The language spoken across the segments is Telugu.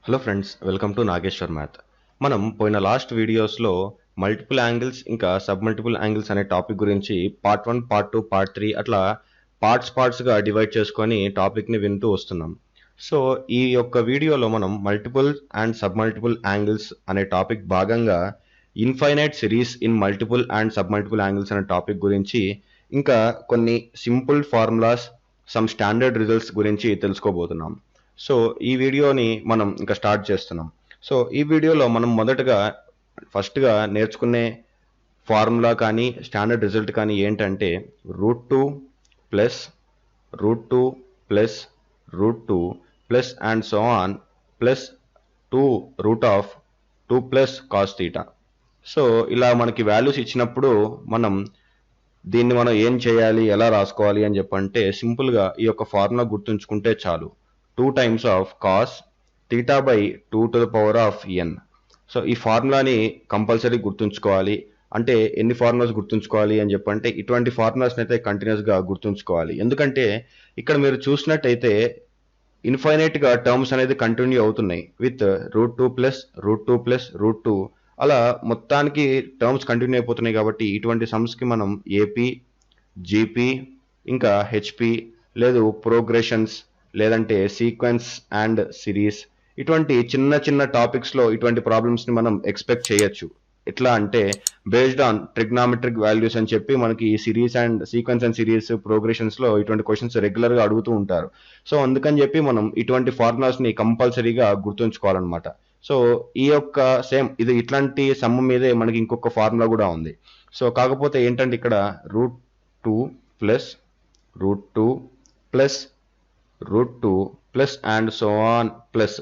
Hello friends, welcome to Nageswar math. మనం పోయిన లాస్ట్ వీడియోస్లో మల్టిపుల్ యాంగిల్స్ ఇంకా సబ్ మల్టిపుల్ యాంగిల్స్ అనే టాపిక్ గురించి పార్ట్ 1, పార్ట్ 2, పార్ట్ 3 అట్లా పార్ట్స్గా డివైడ్ చేసుకొని టాపిక్ని వింటూ వస్తున్నాం. సో ఈ యొక్క వీడియోలో మనం multiple and sub multiple angles అనే టాపిక్ భాగంగా infinite series in multiple and sub multiple angles అనే టాపిక్ గురించి ఇంకా కొన్ని simple formulas, some standard results గురించి తెలుసుకోబోతున్నాం. సో ఈ వీడియోని మనం ఇంకా స్టార్ట్ చేస్తున్నాం. సో ఈ వీడియోలో మనం ఫస్ట్గా నేర్చుకునే ఫార్ములా కానీ స్టాండర్డ్ రిజల్ట్ కానీ ఏంటంటే √2 plus √2 plus √2 plus and so on plus 2√2 plus cos theta. So ఇలా మనకి వాల్యూస్ ఇచ్చినప్పుడు దీన్ని మనం ఏం చేయాలి, ఎలా రాసుకోవాలి అని చెప్పంటే సింపుల్గా ఈ యొక్క ఫార్ములా గుర్తుంచుకుంటే చాలు. 2 times of cos theta by 2 to the power of n. So ఈ ఫార్ములాని కంపల్సరీ గుర్తుంచుకోవాలి. అంటే ఎన్ని ఫార్ములాస్ గుర్తుంచుకోవాలి అని చెప్పంటే ఇటువంటి ఫార్ములాస్ని అయితే కంటిన్యూస్గా గుర్తుంచుకోవాలి. ఎందుకంటే ఇక్కడ మీరు చూసినట్టయితే ఇన్ఫైనైట్గా టర్మ్స్ అనేది కంటిన్యూ అవుతున్నాయి విత్ √2 ప్లస్ √2 ప్లస్ √2 అలా మొత్తానికి టర్మ్స్ కంటిన్యూ అయిపోతున్నాయి. కాబట్టి ఇటువంటి సమ్స్కి మనం ఏపీ, జీపీ, ఇంకా హెచ్పి లేదు ప్రోగ్రెషన్స్ లేదంటే సీక్వెన్స్ అండ్ సిరీస్ ఇటువంటి చిన్న చిన్న టాపిక్స్లో ఇటువంటి ప్రాబ్లమ్స్ని మనం ఎక్స్పెక్ట్ చేయొచ్చు. ఎట్లా అంటే బేస్డ్ ఆన్ ట్రిగ్నామెట్రిక్ వాల్యూస్ అని చెప్పి మనకి ఈ series and sequence and series ప్రోగ్రెషన్స్లో ఇటువంటి క్వశ్చన్స్ రెగ్యులర్గా అడుగుతూ ఉంటారు. సో అందుకని చెప్పి మనం ఇటువంటి ఫార్ములాస్ని కంపల్సరీగా గుర్తుంచుకోవాలన్నమాట. సో ఈ యొక్క ఇది ఇట్లాంటి సమ్ మీదే మనకి ఇంకొక ఫార్ములా కూడా ఉంది. సో కాకపోతే ఏంటంటే ఇక్కడ √2 plus √2 plus √2 plus and so on plus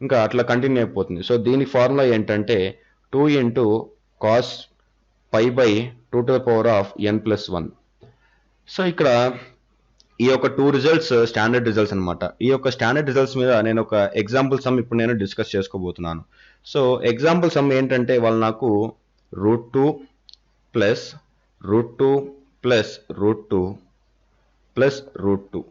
ఇంకా అట్లా కంటిన్యూ అయిపోతుంది. సో దీని ఫార్ములా ఏంటంటే 2 into cos pi by 2 to the power of n plus 1. So ఇక్కడ ఈ యొక్క 2 రిజల్ట్స్ స్టాండర్డ్ రిజల్ట్స్ అనమాట. ఈ యొక్క స్టాండర్డ్ రిజల్ట్స్ మీద నేను ఒక ఎగ్జాంపుల్ సమ్ ఇప్పుడు నేను డిస్కస్ చేసుకోబోతున్నాను. సో ఎగ్జాంపుల్ సమ్ ఏంటంటే వాళ్ళు నాకు √2 ప్లస్ √2 ప్లస్ √2 ప్లస్ √2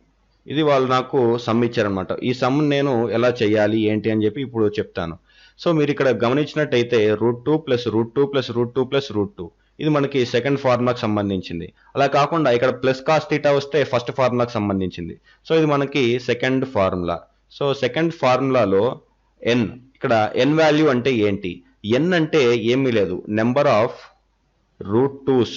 ఇది వాళ్ళు నాకు సమ్ ఇచ్చారనమాట. ఈ సమ్ నేను ఎలా చేయాలి ఏంటి అని చెప్పి ఇప్పుడు చెప్తాను. సో మీరు ఇక్కడ గమనించినట్టయితే √2 ప్లస్ √2 ప్లస్ √2 ప్లస్ √2 ఇది మనకి సెకండ్ ఫార్ములాకి సంబంధించింది. అలా కాకుండా ఇక్కడ ప్లస్ కాస్ థీటా వస్తే ఫస్ట్ ఫార్ములాకి సంబంధించింది. సో ఇది మనకి సెకండ్ ఫార్ములా. సో సెకండ్ ఫార్ములాలో ఎన్, ఇక్కడ ఎన్ వాల్యూ అంటే ఏంటి? ఎన్ అంటే ఏమీ లేదు, నెంబర్ ఆఫ్ √2s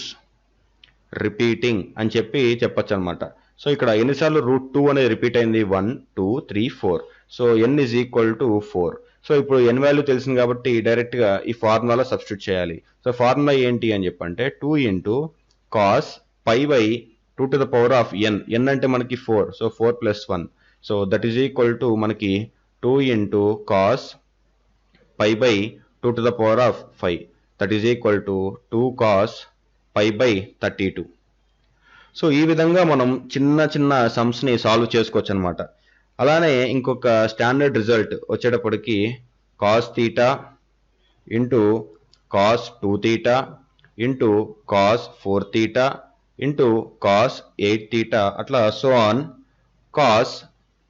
రిపీటింగ్ అని చెప్పి చెప్పచ్చు అనమాట. సో ఇక్కడ ఎన్నిసార్లు √2 అనేది రిపీట్ అయింది? 1 2 3 4. So n is equal to 4. So ఇప్పుడు n వాల్యూ తెలిసింది కాబట్టి డైరెక్ట్గా ఈ ఫార్ములాలో సబ్స్టిట్యూట్ చేయాలి. సో ఫార్ములా ఏంటి అని చెప్పంటే 2 into cos pi by 2 to the power of n. n అంటే మనకి 4. So 4 plus 1. So that is equal to మనకి 2 into cos pi by 2 to the power of 5. That is equal to 2 cos pi by 32. So ఈ విధంగా మనం చిన్న చిన్న సమ్స్ని సాల్వ్ చేసుకోవచ్చు అనమాట. అలానే ఇంకొక స్టాండర్డ్ రిజల్ట్ వచ్చేటప్పటికి cos theta into cos 2 theta into cos 4 theta into cos 8 theta అట్లా so on cos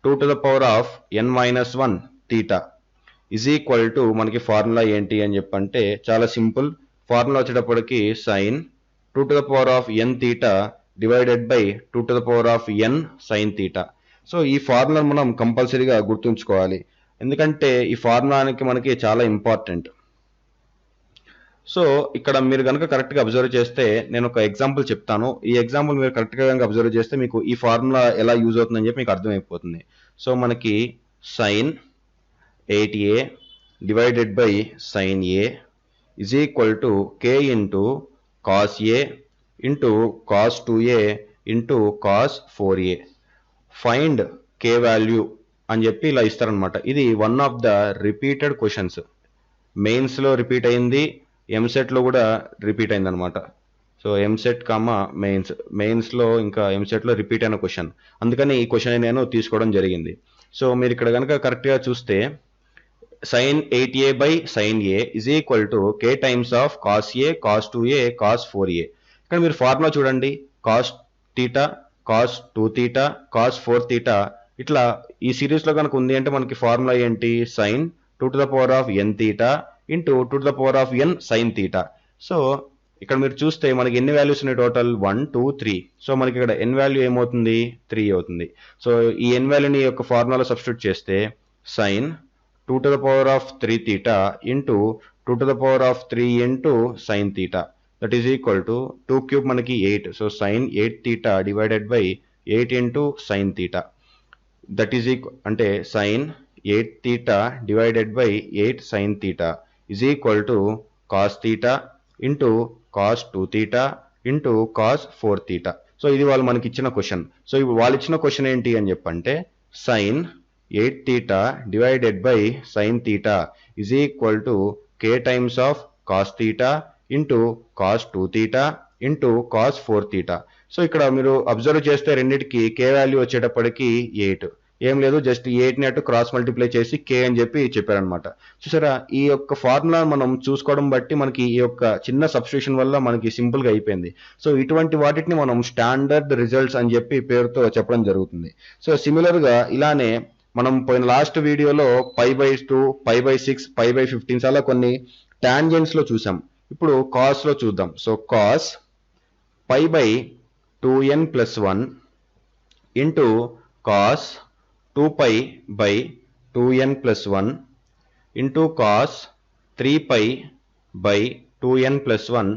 2 to the power of n-1 theta is equal to మనకి ఫార్ములా ఏంటి అని చెప్పంటే చాలా సింపుల్ ఫార్ములా వచ్చేటప్పటికి sine 2 to the power of n theta divided by 2 to the power of n sin theta. So ఈ ఫార్ములాను మనం కంపల్సరీగా గుర్తుంచుకోవాలి, ఎందుకంటే ఈ ఫార్ములానికి మనకి చాలా ఇంపార్టెంట్. సో ఇక్కడ మీరు కనుక కరెక్ట్గా అబ్జర్వ్ చేస్తే నేను ఒక ఎగ్జాంపుల్ చెప్తాను. ఈ ఎగ్జాంపుల్ మీరు కరెక్ట్గా కనుక అబ్జర్వ్ చేస్తే మీకు ఈ ఫార్ములా ఎలా యూజ్ అవుతుందని చెప్పి మీకు అర్థమైపోతుంది. సో మనకి sine 8a divided by sine a is equal to k into cos a into cos 2a into cos 4a. Find k value అని చెప్పి ఇలా ఇస్తారనమాట. ఇది one of the repeated questions. మెయిన్స్లో రిపీట్ అయింది, ఎంసెట్లో కూడా రిపీట్ అయింది అనమాట. సో ఎంసెట్ మెయిన్స్లో ఇంకా ఎంసెట్లో రిపీట్ అయిన క్వశ్చన్, అందుకని ఈ క్వశ్చన్ నేను తీసుకోవడం జరిగింది. సో మీరు ఇక్కడ కనుక కరెక్ట్గా చూస్తే sin 8a by sin a is equal to k times of cos a, cos 2a, cos 4a. ఇక్కడ మీరు ఫార్ములా చూడండి, cos theta, cos 2 theta, cos 4 theta ఇట్లా ఈ సిరీస్లో కనుక ఉంది అంటే మనకి ఫార్ములా ఏంటి? Sine 2 to the power of n theta into 2 to the power of n sin theta. So ఇక్కడ మీరు చూస్తే మనకి ఎన్ని వాల్యూస్ ఉన్నాయి టోటల్ 1 2 3. సో మనకి ఇక్కడ n వాల్యూ ఏమవుతుంది 3 అవుతుంది. సో ఈ n వాల్యూని యొక్క ఫార్ములాలో సబ్స్టిట్యూట్ చేస్తే sin 2 to the power of 3 theta into 2 to the power of 3 into sin theta. That is equal to 2 cube మనకి 8. So sin 8 theta divided by 8 into sin theta. That is equal అంటే sin 8 theta divided by 8 sin theta is equal to cos theta into cos 2 theta into cos 4 theta. So ఇది వాళ్ళు మనకి ఇచ్చిన క్వశ్చన్. సో ఇప్పుడు వాళ్ళు ఇచ్చిన క్వశ్చన్ ఏంటి అని చెప్పంటే sin 8 theta divided by sin theta is equal to k times of cos theta into cos 2 theta into cos 4 theta. So ఇక్కడ మీరు అబ్జర్వ్ చేస్తే రెండింటికి k వాల్యూ వచ్చేటప్పటికి 8. ఏం లేదు, జస్ట్ 8ని అటు క్రాస్ మల్టిప్లై చేసి k అని చెప్పి చెప్పారనమాట. చూసారా, ఈ యొక్క ఫార్ములా మనం చూసుకోవడం బట్టి మనకి ఈ యొక్క చిన్న సబ్స్టిట్యూషన్ వల్ల మనకి సింపుల్ గా అయిపోయింది. సో ఇటువంటి వాటిని మనం స్టాండర్డ్ రిజల్ట్స్ అని చెప్పి పేరుతో చెప్పడం జరుగుతుంది. సో సిమిలర్ గా ఇలానే మనం పోయిన లాస్ట్ వీడియోలో π/2 π/6 π/15 అలా కొన్ని టాంజెంట్స్ లో చూసాం. ఇప్పుడు కాస్ లో చూద్దాం. So cos π/2n + 1 into cos 2π/2n + 1 into cos 3π/2n + 1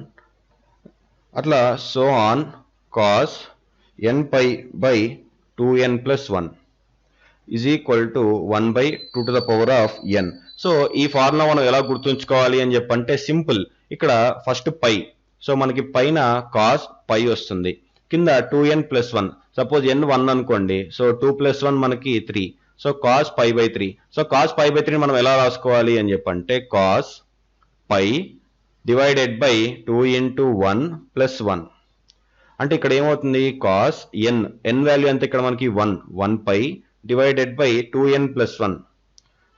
అట్లా so on cos nπ/2n + 1 is equal to 1/2 to the power of n. So ఈ ఫార్ములా మనం ఎలా గుర్తుంచుకోవాలి అని చెప్పంటే సింపుల్. ఇక్కడ ఫస్ట్ పై, సో మనకి పైన కాస్ పై వస్తుంది, కింద 2n + 1. సపోజ్ n 1 అనుకోండి, సో 2 + 1 మనకి 3. So cos π/3. సో కాస్ π/3 మనం ఎలా రాసుకోవాలి అని చెప్పంటే cos pi divided by 2 into 1 + 1. అంటే ఇక్కడ ఏమవుతుంది కాస్ n వాల్యూ అంతా ఇక్కడ మనకి 1π డివైడెడ్ బై 2n + 1.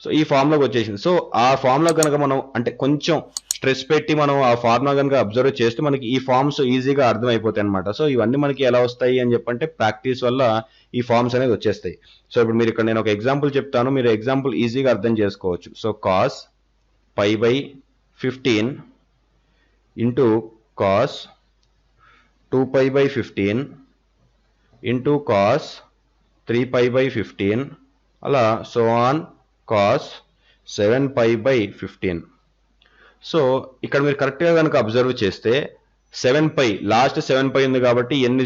సో ఈ ఫార్ములాకి వచ్చేసింది. సో ఆ ఫార్ములా కనుక మనం అంటే కొంచెం స్ట్రెస్ పెట్టి మనం ఆ ఫార్ములా కనుక అబ్జర్వ్ చేస్తే మనకి ఈ ఫార్మ్స్ ఈజీగా అర్థమైపోతాయి అనమాట. సో ఇవన్నీ మనకి ఎలా వస్తాయి అని చెప్పంటే ప్రాక్టీస్ వల్ల ఈ ఫార్మ్స్ అనేది వచ్చేస్తాయి. సో ఇప్పుడు మీరు ఇక్కడ నేను ఒక ఎగ్జాంపుల్ చెప్తాను, మీరు ఎగ్జాంపుల్ ఈజీగా అర్థం చేసుకోవచ్చు. So cos π/15 into cos 2π/15 into cos 3π/15 అలా సో ఆన్ కాస్ 7π/15. సో ఇక్కడ మీరు కరెక్ట్గా కనుక అబ్జర్వ్ చేస్తే 7π లాస్ట్ 7π ఉంది కాబట్టి n =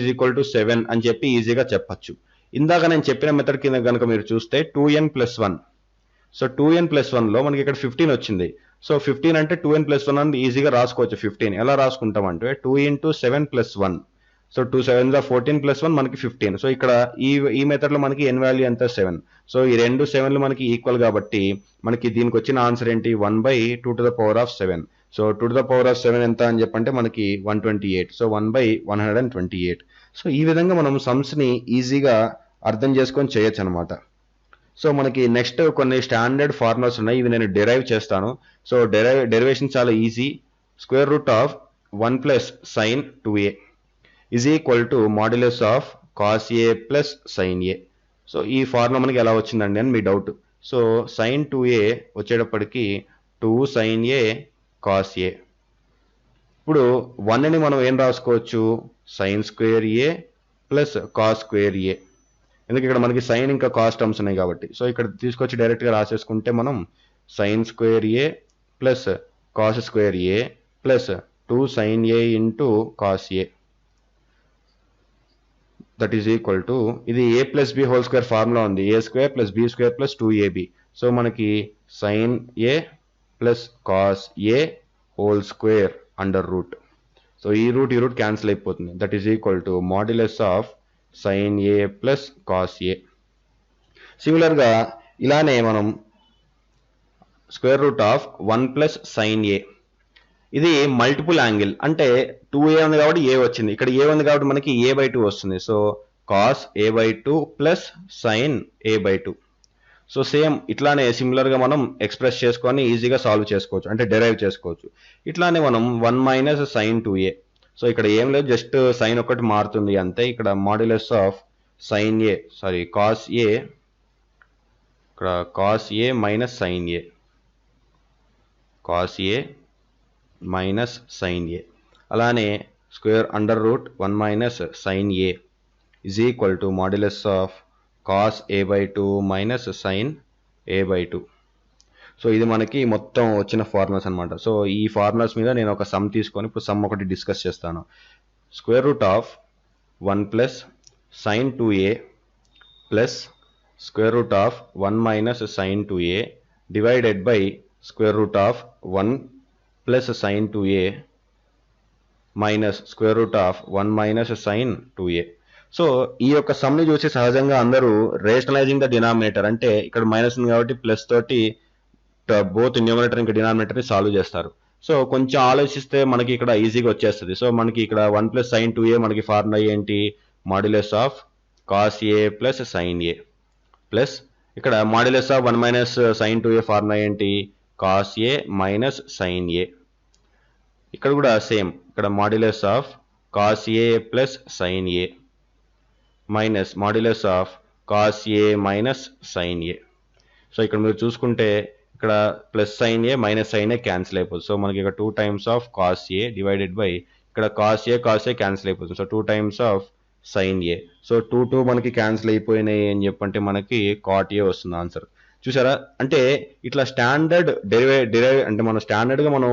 7 అని చెప్పి ఈజీగా చెప్పచ్చు. ఇందాక నేను చెప్పిన మెథడ్ కింద కనుక మీరు చూస్తే 2n + 1. సో 2n + 1లో మనకి ఇక్కడ 15 వచ్చింది. సో 15 అంటే 2n + 1 అని ఈజీగా రాసుకోవచ్చు. 15 ఎలా రాసుకుంటాం అంటే 2 into 7 + 1. సో 2 7 14 + 1 మనకి 15. సో ఇక్కడ ఈ మెథడ్ లో మనకి n వాల్యూ ఎంత 7. సో ఈ రెండు 7లు మనకి ఈక్వల్ కాబట్టి మనకి దీనికి వచ్చిన ఆన్సర్ ఏంటి 1/2 to the power of 7. So 2 to the power of 7 ఎంత అని చెప్పంటే మనకి 128. సో 1/128. సో ఈ విధంగా మనం సమ్స్ ని ఈజీగా అర్థం చేసుకొని చేయొచ్చు అనమాట. సో మనకి నెక్స్ట్ కొన్ని స్టాండర్డ్ ఫార్ములాస్ ఉన్నాయి, ఇవి నేను డెరైవ్ చేస్తాను. సో డెరివేషన్ చాలా easy. √1 + sin 2a is equal to modulus of cos a plus sin a. So ఈ ఫార్ములా మనకి ఎలా వచ్చిందండి అని మీ డౌట్. సో sin 2a వచ్చేటప్పటికి 2 sin a cos a. ఇప్పుడు 1ని మనం ఏం రాసుకోవచ్చు sin square a plus cos square a. ఎందుకంటే ఇక్కడ మనకి sin ఇంకా cos టర్మ్స్ ఉన్నాయి కాబట్టి. సో ఇక్కడ తీసుకొచ్చి డైరెక్ట్గా రాసేసుకుంటే మనం sin square a plus cos square a plus 2 sin a into cos a. That is equal to ఇది a + b whole square formula ఉంది, a² + b² + 2ab. సో మనకి sin a plus cos a whole square under route. So ఈ రూట్ క్యాన్సిల్ అయిపోతుంది. That is equal to modulus of sin a plus cos a. సిమిలర్గా ఇలానే మనం √1 + sin a. ఇది మల్టిపుల్ యాంగిల్ అంటే 2a ఉంది కాబట్టి a వచ్చింది, ఇక్కడ a ఉంది కాబట్టి మనకి a/2 వస్తుంది. So cos a/2 plus sin a/2. So same ఇట్లానే సిమిలర్గా మనం ఎక్స్ప్రెస్ చేసుకొని ఈజీగా సాల్వ్ చేసుకోవచ్చు, అంటే డెరైవ్ చేసుకోవచ్చు. ఇట్లానే మనం 1 - sin 2a. సో ఇక్కడ ఏం లేదు, జస్ట్ సైన్ ఒకటి మారుతుంది అంతే. ఇక్కడ modulus of sin a cos a, ఇక్కడ cos a - sin a. Cos A minus sine A. అలానే square under root 1 minus sine A is equal to modulus of cos A by 2 minus sine A by 2. So ఇది మనకి మొత్తం వచ్చిన ఫార్ములాస్ అనమాట. సో ఈ ఫార్ములాస్ మీద నేను ఒక సమ్ తీసుకొని ఇప్పుడు సమ్ ఒకటి డిస్కస్ చేస్తాను. Square root of 1 plus sine 2a plus square root of 1 minus sine 2a divided by square root of 1 plus sine 2a minus square root of 1 minus sine 2a. So ఈ యొక్క సమ్ని చూసి సహజంగా అందరూ రేషనలైజింగ్ ద డినామినేటర్, అంటే ఇక్కడ మైనస్ ఉంది కాబట్టి ప్లస్ తోటి బోత్ న్యూమరేటర్ ఇంకా డినామినేటర్ని సాల్వ్ చేస్తారు. సో కొంచెం ఆలోచిస్తే మనకి ఇక్కడ ఈజీగా వచ్చేస్తుంది. సో మనకి ఇక్కడ 1 ప్లస్ సైన్ 2a మనకి ఫార్ములా ఏంటి, modulus of cos A plus sine A plus ఇక్కడ modulus of 1 minus sine 2a formula ఏంటి, cos A minus sine A. ఇక్కడ కూడా సేమ్, ఇక్కడ modulus of cos A plus sine A minus modulus of cos A minus sine A. So ఇక్కడ మీరు చూసుకుంటే ఇక్కడ plus sine A minus sine A cancel అయిపోతుంది. సో మనకి ఇక్కడ 2 times of cos A divided by ఇక్కడ కాస్ ఏ క్యాన్సిల్ అయిపోతుంది. So 2 times of sine A. So 2 మనకి క్యాన్సిల్ అయిపోయినాయి అని చెప్పంటే మనకి కాట్ ఏ వస్తుంది ఆన్సర్. చూసారా, అంటే ఇట్లా స్టాండర్డ్ డెరైవ్ అంటే మనం స్టాండర్డ్గా మనం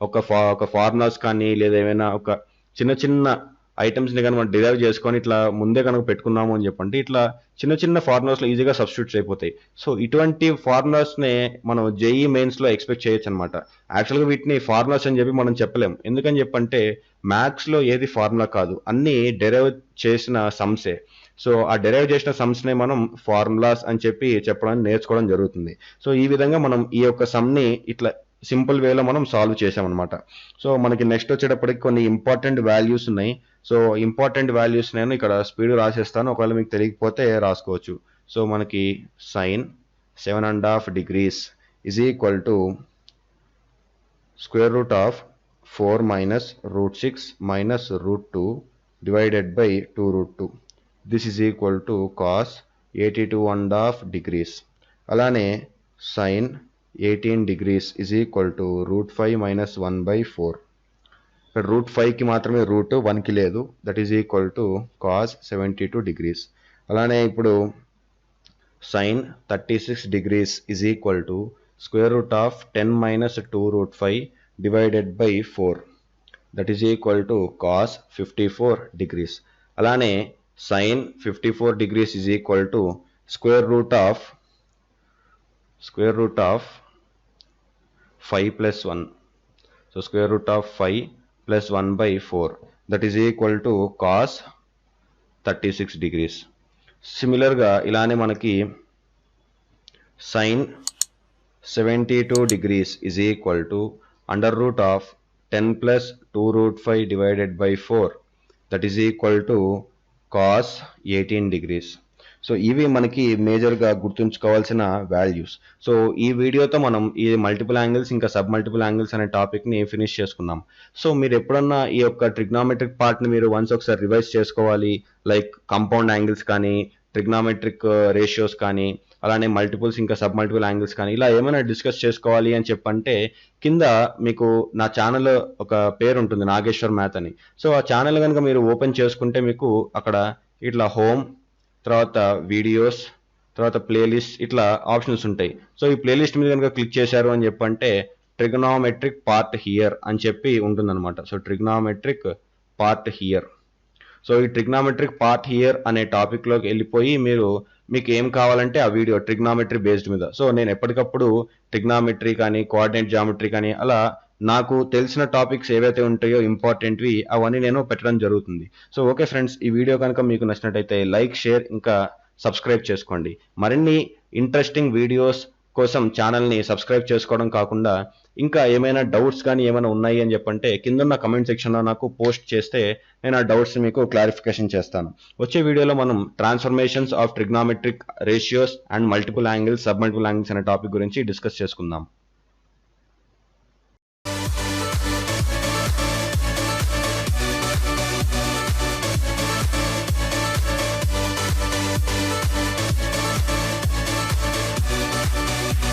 ఒక ఫార్ములాస్ కానీ లేదా ఏమైనా ఒక చిన్న ఐటమ్స్ని కానీ మనం డిరైవ్ చేసుకొని ఇట్లా ముందే కనుక పెట్టుకున్నాము అని చెప్పండి, ఇట్లా చిన్న ఫార్ములాస్లో ఈజీగా సబ్స్టిట్యూట్స్ అయిపోతాయి. సో ఇటువంటి ఫార్ములాస్నే మనం జేఈ మెయిన్స్లో ఎక్స్పెక్ట్ చేయొచ్చు అనమాట. యాక్చువల్గా వీటిని ఫార్ములాస్ అని చెప్పి మనం చెప్పలేం. ఎందుకని చెప్పంటే మ్యాథ్స్లో ఏది ఫార్ములా కాదు, అన్నీ డెరైవ్ చేసిన సమ్సే. సో ఆ డెరైవ్ చేసిన సమ్స్నే మనం ఫార్ములాస్ అని చెప్పి చెప్పడానికి నేర్చుకోవడం జరుగుతుంది. సో ఈ విధంగా మనం ఈ యొక్క సమ్ని ఇట్లా సింపుల్ వేలో మనం సాల్వ్ చేసామన్నమాట. సో మనకి నెక్స్ట్ వచ్చేటప్పటికి కొన్ని ఇంపార్టెంట్ వాల్యూస్ ఉన్నాయి. సో ఇంపార్టెంట్ వాల్యూస్ నేను ఇక్కడ స్పీడ్ రాసేస్తాను, ఒకవేళ మీకు తెలియకపోతే రాసుకోవచ్చు. సో మనకి sine 7.5 degrees is equal to square root of 4 minus root 6 minus root 2 divided by 2 root 2. This is equal to cos 82.5 degrees. అలానే sine 18 degrees is equal to root 5 minus 1/4. ఇక్కడ రూట్ 5కి మాత్రమే రూట్ 1కి లేదు, that is equal to cos 72 degrees. అలానే ఇప్పుడు sine 36 degrees is equal to square root of 10 minus 2 root 5 divided by 4, that is equal to cos 54 degrees. అలానే sine 54 degrees is equal to square root of 5 plus 1. So square root of 5 plus 1/4, that is equal to cos 36 degrees. Similar గా ఇలానే మనకి sin 72 degrees is equal to under root of 10 plus 2 root 5 divided by 4, that is equal to cos 18 degrees. So ఇవి మనకి మేజర్గా గుర్తుంచుకోవాల్సిన వాల్యూస్. సో ఈ వీడియోతో మనం ఈ మల్టిపుల్ యాంగిల్స్ ఇంకా సబ్ మల్టిపుల్ యాంగిల్స్ అనే టాపిక్ని ఫినిష్ చేసుకున్నాం. సో మీరు ఎప్పుడన్నా ఈ యొక్క ట్రిగ్నామెట్రిక్ పార్ట్ని మీరు వన్స్ ఒకసారి రివైజ్ చేసుకోవాలి, లైక్ కాంపౌండ్ యాంగిల్స్ కానీ ట్రిగ్నామెట్రిక్ రేషియోస్ కానీ అలానే మల్టిపుల్స్ ఇంకా సబ్ మల్టిపుల్ యాంగిల్స్ కానీ ఇలా ఏమైనా డిస్కస్ చేసుకోవాలి అని చెప్పంటే కింద మీకు నా ఛానల్ ఒక పేరు ఉంటుంది, నాగేశ్వర్ మ్యాథ్ అని. సో ఆ ఛానల్ కనుక మీరు ఓపెన్ చేసుకుంటే మీకు అక్కడ ఇట్లా హోమ్, తర్వాత వీడియోస్, తర్వాత ప్లేలిస్ట్ ఇట్లా ఆప్షన్స్ ఉంటాయి. సో ఈ ప్లేలిస్ట్ మీద కనుక క్లిక్ చేశారు అని చెప్పంటే ట్రిగ్నామెట్రిక్ పార్ట్ హియర్ అని చెప్పి ఉంటుందన్నమాట. So trigonometric part here. So ఈ ట్రిగ్నామెట్రిక్ పార్ట్ హియర్ అనే టాపిక్లోకి వెళ్ళిపోయి మీకు ఏం కావాలంటే ఆ వీడియో ట్రిగ్నామెట్రీ బేస్డ్ మీద. సో నేను ఎప్పటికప్పుడు ట్రిగ్నామెట్రీ కానీ కోఆర్డినేట్ జామెట్రీ కానీ అలా నాకు తెలిసిన టాపిక్స్ ఏవైతే ఉంటాయో ఇంపార్టెంట్వి అవన్నీ నేను పెట్టడం జరుగుతుంది. సో ఓకే ఫ్రెండ్స్, ఈ వీడియో కనుక మీకు నచ్చినట్టయితే లైక్, షేర్ ఇంకా సబ్స్క్రైబ్ చేసుకోండి. మరిన్ని ఇంట్రెస్టింగ్ వీడియోస్ కోసం ఛానల్ని సబ్స్క్రైబ్ చేసుకోవడం కాకుండా ఇంకా ఏమైనా డౌట్స్ కానీ ఏమైనా ఉన్నాయి అని చెప్పంటే కింద కమెంట్ సెక్షన్లో నాకు పోస్ట్ చేస్తే నేను ఆ డౌట్స్ మీకు క్లారిఫికేషన్ చేస్తాను. వచ్చే వీడియోలో మనం transformations of trigonometric ratios and multiple angles, sub multiple angles అనే టాపిక్ గురించి డిస్కస్ చేసుకుందాం.